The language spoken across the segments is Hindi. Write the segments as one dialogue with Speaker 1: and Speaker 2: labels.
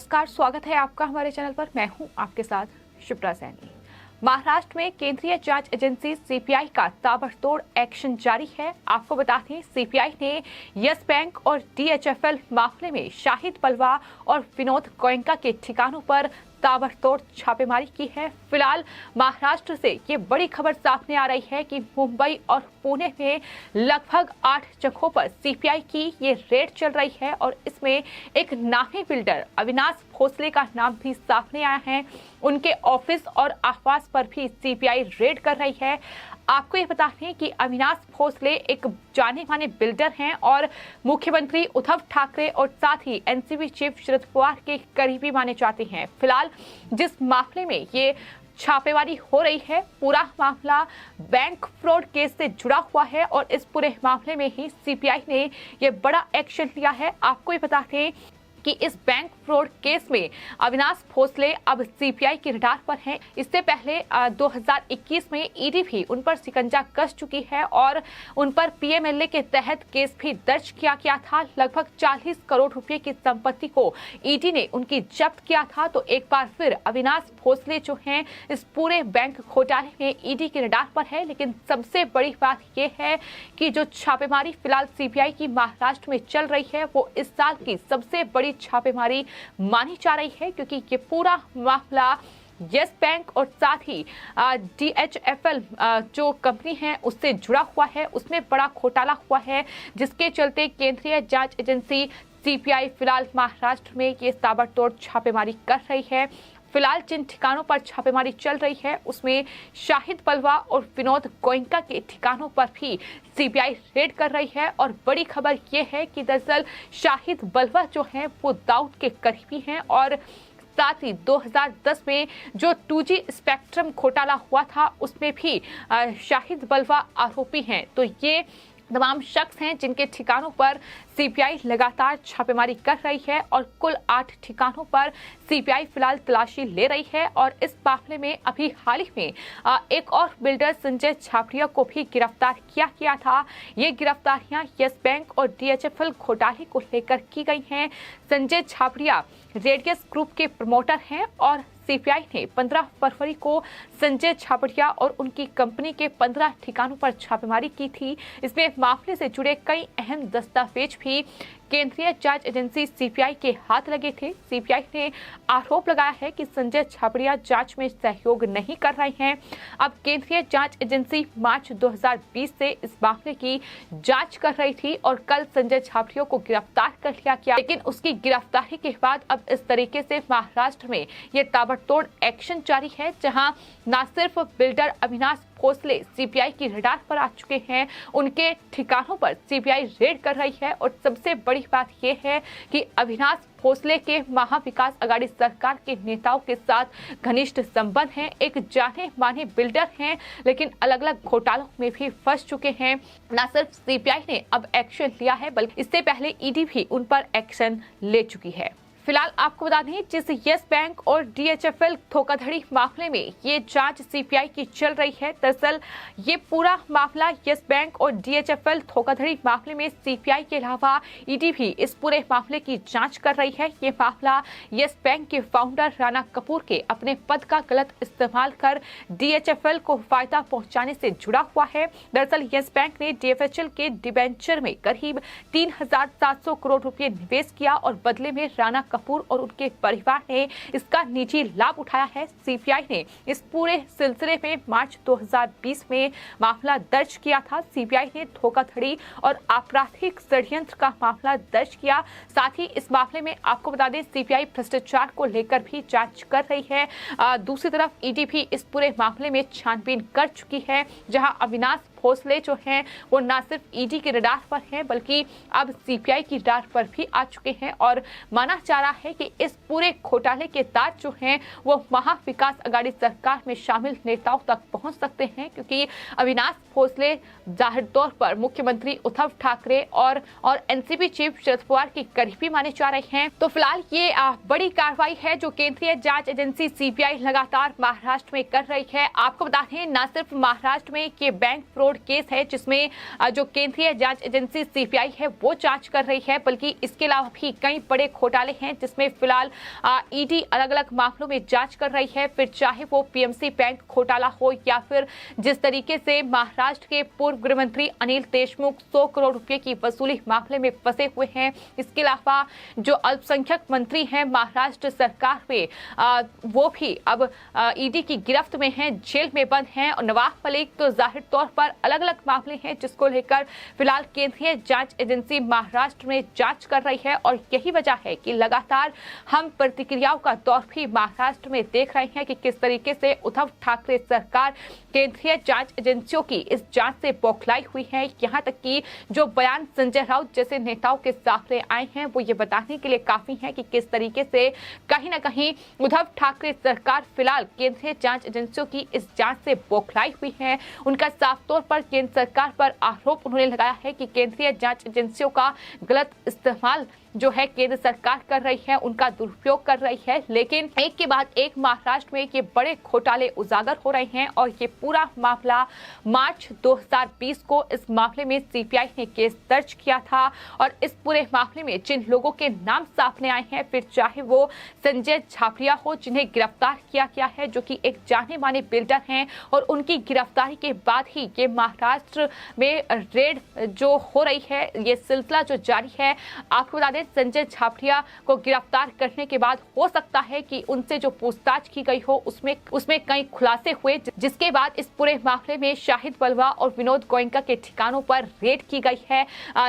Speaker 1: नमस्कार, स्वागत है आपका हमारे चैनल पर। मैं हूं आपके साथ शिप्रा सैनी। महाराष्ट्र में केंद्रीय जांच एजेंसी सीपीआई का ताबड़तोड़ एक्शन जारी है। आपको बता दें, सीपीआई ने यस बैंक और डीएचएफएल मामले में शाहिद पलवा और विनोद गोयनका के ठिकानों पर ताबड़तोड़ छापेमारी की है। फिलहाल महाराष्ट्र से ये बड़ी खबर सामने आ रही है कि मुंबई और पुणे में लगभग 8 जगहों पर सीपीआई की ये रेड चल रही है और इसमें एक नामी बिल्डर अविनाश भोसले का नाम भी सामने आया है। उनके ऑफिस और आवास पर भी सीपीआई रेड कर रही है। आपको ये बता दें कि अविनाश भोसले एक जाने माने बिल्डर हैं और मुख्यमंत्री उद्धव ठाकरे और साथ ही एनसीपी चीफ शरद पवार के करीबी माने जाते हैं। फिलहाल जिस मामले में ये छापेमारी हो रही है, पूरा मामला बैंक फ्रॉड केस से जुड़ा हुआ है और इस पूरे मामले में ही सीपीआई ने ये बड़ा एक्शन लिया है। आपको ये बता दें कि इस बैंक फ्रॉड केस में अविनाश भोसले अब सीपीआई की रडार पर हैं। इससे पहले 2021 में ईडी भी उन पर शिकंजा कस चुकी है और उन पर पीएमएलए के तहत केस भी दर्ज किया गया था। लगभग 40 करोड़ रुपए की संपत्ति को ईडी ने उनकी जब्त किया था। तो एक बार फिर अविनाश भोसले जो हैं इस पूरे बैंक घोटाले में ईडी की रडार पर है। लेकिन सबसे बड़ी बात यह है कि जो छापेमारी फिलहाल सीपीआई की महाराष्ट्र में चल रही है वो इस साल की सबसे बड़ी छापेमारी मानी जा रही है, क्योंकि ये पूरा मामला यस बैंक और साथ ही डीएचएफएल जो कंपनी है उससे जुड़ा हुआ है। उसमें बड़ा घोटाला हुआ है, जिसके चलते केंद्रीय जांच एजेंसी सीपीआई फिलहाल महाराष्ट्र में ये ताबड़तोड़ छापेमारी कर रही है। फिलहाल जिन ठिकानों पर छापेमारी चल रही है उसमें शाहिद पलवा और विनोद गोयनका के ठिकानों पर भी सीबीआई रेड कर रही है। और बड़ी खबर यह है कि दरअसल शाहिद पलवा जो हैं वो दाऊद के करीबी हैं और साथ ही 2010 में जो 2G स्पेक्ट्रम घोटाला हुआ था उसमें भी शाहिद पलवा आरोपी हैं। तो ये तमाम शख्स हैं जिनके ठिकानों पर सीपीआई लगातार छापेमारी कर रही है और कुल 8 ठिकानों पर सीपीआई फिलहाल तलाशी ले रही है। और इस मामले में अभी हाल ही में एक और बिल्डर संजय छाबड़िया को भी गिरफ्तार किया गया था। ये गिरफ्तारियां यस बैंक और डीएचएफएल घोटाले को लेकर की गई हैं। संजय छाबड़िया रेडियस ग्रुप के प्रमोटर हैं और सीपीआई ने 15 फरवरी को संजय छाबड़िया और उनकी कंपनी के 15 ठिकानों पर छापेमारी की थी। इसमें मामले से जुड़े कई अहम दस्तावेज भी केंद्रीय जांच एजेंसी सीपीआई के हाथ लगे थे। सीपीआई ने आरोप लगाया है कि संजय छाबड़िया जांच में सहयोग नहीं कर रहे हैं। अब केंद्रीय जांच एजेंसी मार्च 2020 से इस मामले की जांच कर रही थी और कल संजय छाबड़िया को गिरफ्तार कर लिया गया। लेकिन उसकी गिरफ्तारी के बाद अब इस तरीके से महाराष्ट्र में ये ताबड़तोड़ एक्शन जारी है, जहां न सिर्फ बिल्डर अविनाश भोसले सीपीआई की रडार पर आ चुके हैं, उनके ठिकानों पर सीपीआई रेड कर रही है। और सबसे बड़ी बात यह है कि अविनाश भोसले के महाविकास अघाड़ी सरकार के नेताओं के साथ घनिष्ठ संबंध हैं। एक जाने माने बिल्डर हैं, लेकिन अलग अलग घोटालों में भी फंस चुके हैं। न सिर्फ सीपीआई ने अब एक्शन लिया है, बल्कि इससे पहले ईडी भी उन पर एक्शन ले चुकी है। फिलहाल आपको बता दें, जिस यस बैंक और डीएचएफएल धोखाधड़ी मामले में ये जांच सीपीआई की चल रही है, दरअसल ये पूरा मामला यस बैंक और डीएचएफएल धोखाधड़ी मामले में सीपीआई के अलावा ईडी भी इस पूरे मामले की जांच कर रही है। ये मामला यस बैंक के फाउंडर राणा कपूर के अपने पद का गलत इस्तेमाल कर डीएचएफएल को फायदा पहुंचाने से जुड़ा हुआ है। दरअसल यस बैंक ने डीएचएफएल के डिबेंचर में करीब 3,700 करोड़ रुपए निवेश किया और बदले में राणा कपूर और उनके परिवार ने इसका निजी लाभ उठाया है। सीपीआई ने इस पूरे सिलसिले में मार्च 2020 में मामला दर्ज किया था। सीपीआई ने धोखाधड़ी और आपराधिक षड्यंत्र का मामला दर्ज किया। साथ ही इस मामले में आपको बता दें, सीपीआई भ्रष्टाचार को लेकर भी जांच कर रही है। दूसरी तरफ ईडी भी इस पूरे मामले में छानबीन कर चुकी है, जहां अविनाश भोसले जो हैं वो न सिर्फ ईडी के रडार पर हैं, बल्कि अब सीपीआई की रडार पर भी आ चुके हैं। और माना जा रहा है कि इस पूरे घोटाले के तार जो हैं वो महाविकास अघाड़ी सरकार में शामिल नेताओं तक पहुंच सकते हैं, क्योंकि अविनाश भोसले जाहिर तौर पर मुख्यमंत्री उद्धव ठाकरे और एनसीपी चीफ शरद पवार की करीबी माने जा रहे हैं। तो फिलहाल ये बड़ी कार्रवाई है जो केंद्रीय जांच एजेंसी सीपीआई लगातार महाराष्ट्र में कर रही है। आपको बता दें, न सिर्फ महाराष्ट्र में ये बैंक फ्रॉड ताबड़तोड़ केस है जिसमें जो केंद्रीय जांच एजेंसी सीपीआई है वो जांच कर रही है, बल्कि इसके अलावा भी कई बड़े घोटाले हैं जिसमें फिलहाल ईडी अलग अलग मामलों में जांच कर रही है। फिर चाहे वो पीएमसी बैंक घोटाला हो या फिर जिस तरीके से महाराष्ट्र के पूर्व गृह मंत्री अनिल देशमुख 100 करोड़ रुपए की वसूली मामले में फंसे हुए हैं। इसके अलावा जो अल्पसंख्यक मंत्री हैं महाराष्ट्र सरकार में, वो भी अब ईडी की गिरफ्त में हैं, जेल में बंद हैं। और नवाब मलिक तो जाहिर तौर पर अलग अलग मामले हैं जिसको लेकर फिलहाल केंद्रीय जांच एजेंसी महाराष्ट्र में जांच कर रही है। और यही वजह है कि लगातार हम प्रतिक्रियाओं का दौर भी महाराष्ट्र में देख रहे हैं कि किस तरीके से उद्धव ठाकरे सरकार केंद्रीय जांच एजेंसियों की इस जांच से बौखलाई हुई है। यहां तक कि जो बयान संजय राउत जैसे नेताओं के सामने आए हैं वो ये बताने के लिए काफी है कि किस तरीके से कहीं ना कहीं उद्धव ठाकरे सरकार फिलहाल केंद्रीय जांच एजेंसियों की इस जांच से बौखलाई हुई है। उनका साफ तौर पर केंद्र सरकार पर आरोप उन्होंने लगाया है कि केंद्रीय जांच एजेंसियों का गलत इस्तेमाल जो है केंद्र सरकार कर रही है, उनका दुरुपयोग कर रही है। लेकिन एक के बाद एक महाराष्ट्र में ये बड़े घोटाले उजागर हो रहे हैं और ये पूरा मामला मार्च 2020 को इस मामले में सीपीआई ने केस दर्ज किया था। और इस पूरे मामले में जिन लोगों के नाम सामने आए हैं, फिर चाहे वो संजय झापड़िया हो जिन्हें गिरफ्तार किया गया है, जो कि एक जाने माने बिल्डर हैं, और उनकी गिरफ्तारी के बाद ही ये महाराष्ट्र में रेड जो हो रही है, ये सिलसिला जो जारी है। आपको बता दें संजय झापड़िया को गिरफ्तार करने के बाद हो सकता है कि उनसे जो पूछताछ की गई हो उसमें कई खुलासे हुए, जिसके बाद इस पूरे मामले में शाहिद बलवा और विनोद गोयनका के ठिकानों पर रेड की गई है।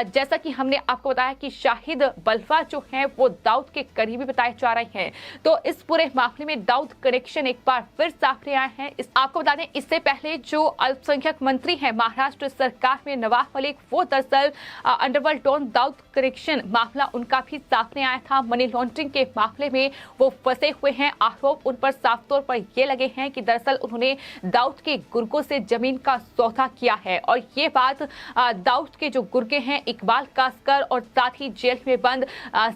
Speaker 1: जैसा कि हमने आपको बताया कि शाहिद बलवा जो है वो दाऊद के करीबी बताए जा रहे हैं, तो इस पूरे मामले में दाऊद कनेक्शन एक बार फिर सामने आए हैं। आपको बता दें इससे पहले जो अल्पसंख्यक मंत्री है महाराष्ट्र सरकार में नवाब मलिक, वो दरअसल अंडरवर्ल्ड डॉन दाऊद कनेक्शन मामला उनका भी सामने आया था। मनी लॉन्ड्रिंग के मामले में वो फंसे हुए हैं। आरोप उन पर साफ तौर पर ये लगे हैं कि दरअसल उन्होंने दाऊद के गुर्गों से जमीन का सौदा किया है। और ये बात दाऊद के जो गुर्गे हैं इकबाल कासकर और साथ ही जेल में बंद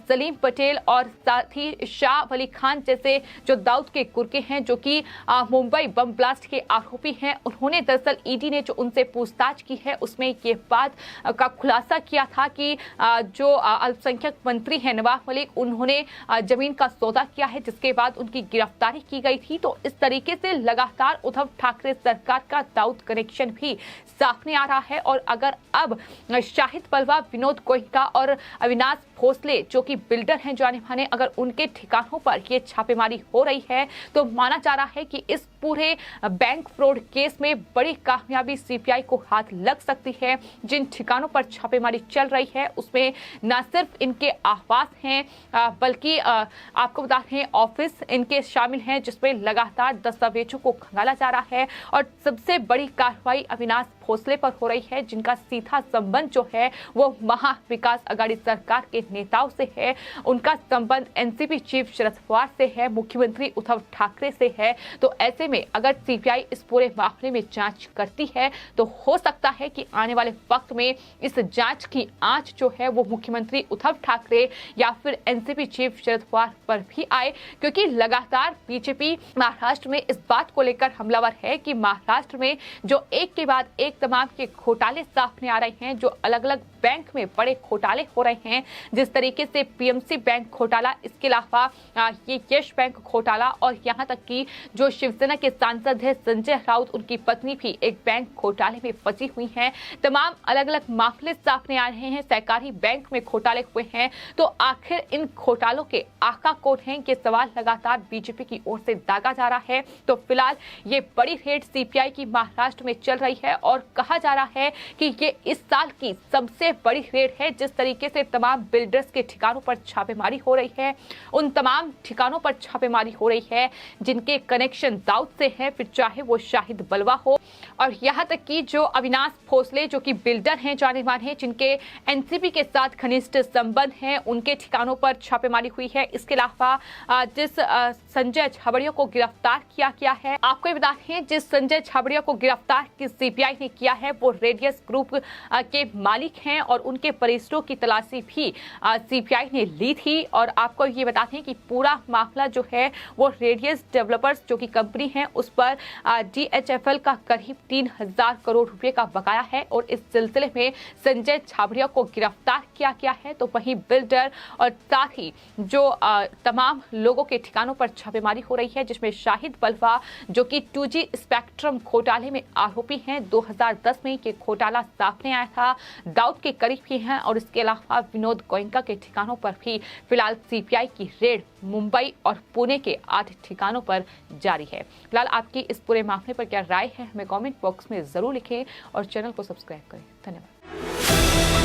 Speaker 1: सलीम पटेल और साथ ही शाह वली खान जैसे जो दाऊद के गुर्गे हैं, जो कि मुंबई बम ब्लास्ट के आरोपी हैं, उन्होंने दरअसल ईडी ने जो उनसे पूछताछ की है उसमें ये बात का खुलासा किया था कि जो अल्पसंख्यक मंत्री हैं नवाब मलिक, उन्होंने जमीन का सौदा किया है, जिसके बाद उनकी गिरफ्तारी की गई थी। तो इस तरीके से लगातार उद्धव ठाकरे सरकार का दाऊद कनेक्शन भी सामने आ रहा है। और अगर अब शाहिद बलवा, विनोद गोयनका और अविनाश भोसले जो कि बिल्डर हैं जाने माने, अगर उनके ठिकानों पर ये छापेमारी हो रही है तो माना जा रहा है कि इस पूरे बैंक फ्रॉड केस में बड़ी कामयाबी सीपीआई को हाथ लग सकती है। जिन ठिकानों पर छापेमारी चल रही है उसमें न सिर्फ इनके आवास हैं, बल्कि आपको बता दें ऑफिस इनके शामिल हैं, जिसमें लगातार दस्तावेजों को खंगाला जा रहा है। और सबसे बड़ी कार्रवाई अविनाश भोसले पर हो रही है, जिनका सीधा संबंध जो है वो महा विकास अघाड़ी सरकार के नेताओं से है। उनका संबंध एनसीपी चीफ शरद पवार से है, मुख्यमंत्री उद्धव ठाकरे से है। तो ऐसे में अगर सीपीआई इस पूरे मामले में जांच करती है तो हो सकता है कि आने वाले वक्त में इस जांच की आंच जो है वो मुख्यमंत्री उद्धव ठाकरे या फिर एनसीपी चीफ शरद पवार पर भी आए, क्योंकि लगातार बीजेपी महाराष्ट्र में इस बात को लेकर हमलावर है कि महाराष्ट्र में जो एक के बाद एक तमाम के घोटाले सामने आ रहे हैं, जो अलग अलग बैंक में बड़े घोटाले हो रहे हैं, जिस तरीके से पीएमसी बैंक घोटाला, इसके अलावा ये यश बैंक घोटाला, और यहाँ तक कि जो शिवसेना के सांसद है संजय राउत, उनकी पत्नी भी एक बैंक घोटाले में फंसी हुई हैं। तमाम अलग अलग मामले सामने आ रहे हैं, सहकारी बैंक में घोटाले हुए हैं। तो आखिर इन घोटालों के आका कौन है, ये सवाल लगातार बीजेपी की ओर से दागा जा रहा है। तो फिलहाल ये बड़ी रेड सीपीआई की महाराष्ट्र में चल रही है और कहा जा रहा है कि ये इस साल की सबसे बड़ी रेड है। जिस तरीके से तमाम बिल्डर्स के ठिकानों पर छापेमारी हो रही है, उन तमाम ठिकानों पर छापेमारी हो रही है जिनके कनेक्शन दाऊद से है, फिर चाहे वो शाहिद बलवा हो और यहाँ तक कि जो अविनाश भोसले जो कि बिल्डर हैं जाने माने, जिनके एनसीपी के साथ घनिष्ठ संबंध हैं, उनके ठिकानों पर छापेमारी हुई है। इसके अलावा जिस संजय झाबड़िया को गिरफ्तार किया गया है, आपको ये बता दें जिस संजय झाबड़िया को गिरफ्तार की सीपीआई ने किया है वो रेडियस ग्रुप के मालिक हैं और उनके परिसरों की तलाशी भी सीपीआई ने ली थी। और आपको ये बताते हैं कि पूरा मामला जो है वो रेडियस डेवलपर्स जो कि कंपनी है उस पर DHFL का करीब 3000 करोड़ रुपए का बकाया है और इस सिलसिले में संजय छाबड़िया को गिरफ्तार किया गया है। तो वहीं बिल्डर और साथ ही जो तमाम लोगों के ठिकानों पर छापेमारी हो रही है, जिसमें शाहिद बलवा जो कि 2G स्पेक्ट्रम घोटाले में आरोपी हैं, 2010 में ये घोटाला सामने आया था, दाऊद के करीबी हैं और इसके अलावा विनोद गोयनका के ठिकानों पर भी फिलहाल सीपीआई की रेड मुंबई और पुणे के 8 ठिकानों पर जारी है। फिलहाल आपकी इस पूरे मामले पर क्या राय है हमें कमेंट बॉक्स में जरूर लिखें और चैनल को सब्सक्राइब करें। धन्यवाद।